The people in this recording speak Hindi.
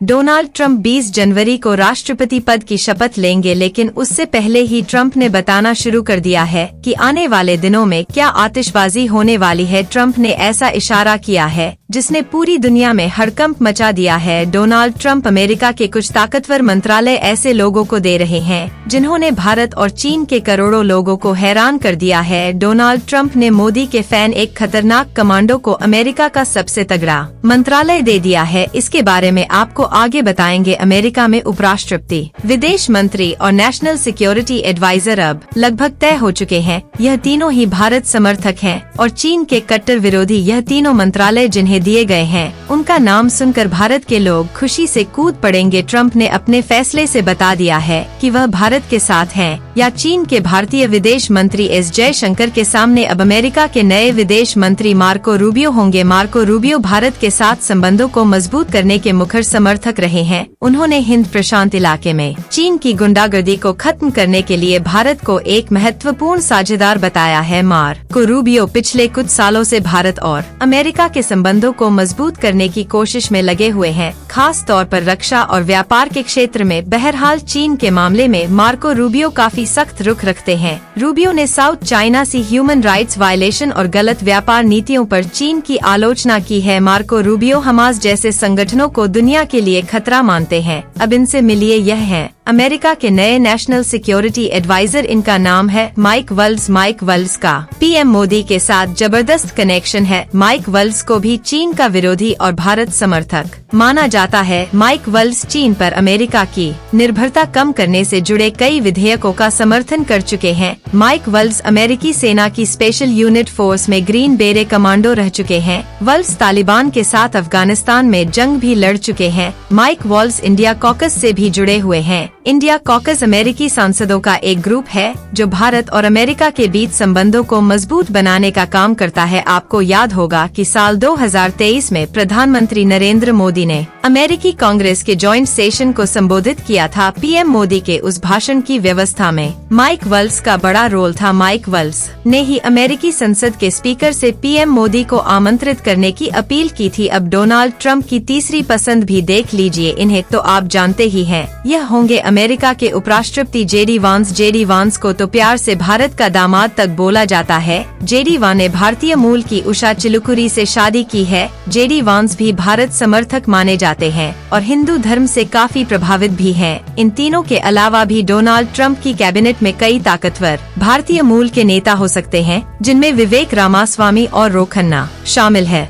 डोनाल्ड ट्रंप 20 जनवरी को राष्ट्रपति पद की शपथ लेंगे, लेकिन उससे पहले ही ट्रंप ने बताना शुरू कर दिया है कि आने वाले दिनों में क्या आतिशबाजी होने वाली है। ट्रंप ने ऐसा इशारा किया है जिसने पूरी दुनिया में हड़कंप मचा दिया है। डोनाल्ड ट्रंप अमेरिका के कुछ ताकतवर मंत्रालय ऐसे लोगों को दे रहे हैं जिन्होंने भारत और चीन के करोड़ों लोगों को हैरान कर दिया है। डोनाल्ड ट्रंप ने मोदी के फैन एक खतरनाक कमांडो को अमेरिका का सबसे तगड़ा मंत्रालय दे दिया है। इसके बारे में आपको आगे बताएंगे। अमेरिका में उपराष्ट्रपति, विदेश मंत्री और नेशनल सिक्योरिटी एडवाइजर अब लगभग तय हो चुके हैं। यह तीनों ही भारत समर्थक हैं और चीन के कट्टर विरोधी। यह तीनों मंत्रालय जिन्हें दिए गए हैं उनका नाम सुनकर भारत के लोग खुशी से कूद पड़ेंगे। ट्रंप ने अपने फैसले से बता दिया है कि वह भारत के साथ हैं या चीन के। भारतीय विदेश मंत्री एस जयशंकर के सामने अब अमेरिका के नए विदेश मंत्री मार्को रूबियो होंगे। मार्को रूबियो भारत के साथ संबंधों को मजबूत करने के मुखर समर्थक रहे हैं। उन्होंने हिंद प्रशांत इलाके में चीन की गुंडागर्दी को खत्म करने के लिए भारत को एक महत्वपूर्ण साझेदार बताया है। मार्को रूबियो पिछले कुछ सालों से भारत और अमेरिका के संबंधों को मजबूत करने की कोशिश में लगे हुए हैं, खास तौर पर रक्षा और व्यापार के क्षेत्र में। बहरहाल चीन के मामले में मार्को रूबियो काफी सख्त रुख रखते हैं। रूबियो ने साउथ चाइना सी ह्यूमन राइट्स वायलेशन और गलत व्यापार नीतियों पर चीन की आलोचना की है। मार्को रूबियो हमास जैसे संगठनों को दुनिया के लिए खतरा मानते हैं। अब इनसे मिलिए, यह है अमेरिका के नए नेशनल सिक्योरिटी एडवाइजर। इनका नाम है माइक वल्स। माइक वल्स का पीएम मोदी के साथ जबरदस्त कनेक्शन है। माइक वल्स को भी चीन का विरोधी और भारत समर्थक माना जाता है। माइक वल्स चीन पर अमेरिका की निर्भरता कम करने से जुड़े कई विधेयकों का समर्थन कर चुके हैं। माइक वल्स अमेरिकी सेना की स्पेशल यूनिट फोर्स में ग्रीन बेरे कमांडो रह चुके हैं। वल्स तालिबान के साथ अफगानिस्तान में जंग भी लड़ चुके हैं। माइक वल्स इंडिया कॉकस से भी जुड़े हुए हैं। इंडिया कॉकस अमेरिकी सांसदों का एक ग्रुप है जो भारत और अमेरिका के बीच संबंधों को मजबूत बनाने का काम करता है। आपको याद होगा कि साल 2023 में प्रधानमंत्री नरेंद्र मोदी ने अमेरिकी कांग्रेस के जॉइंट सेशन को संबोधित किया था। पीएम मोदी के उस भाषण की व्यवस्था में माइक वल्स का बड़ा रोल था। माइक वल्स ने ही अमेरिकी संसद के स्पीकर से पीएम मोदी को आमंत्रित करने की अपील की थी। अब डोनाल्ड ट्रंप की तीसरी पसंद भी देख लीजिए। इन्हें तो आप जानते ही हैं, यह होंगे अमेरिका के उपराष्ट्रपति जेडी वांस। जेडी वांस को तो प्यार से भारत का दामाद तक बोला जाता है। जेडी वांस ने भारतीय मूल की उषा चिलुकुरी से शादी की है। जेडी वांस भी भारत समर्थक माने जाते हैं और हिंदू धर्म से काफी प्रभावित भी हैं। इन तीनों के अलावा भी डोनाल्ड ट्रंप की कैबिनेट में कई ताकतवर भारतीय मूल के नेता हो सकते हैं, जिनमें विवेक रामास्वामी और रो खन्ना शामिल है।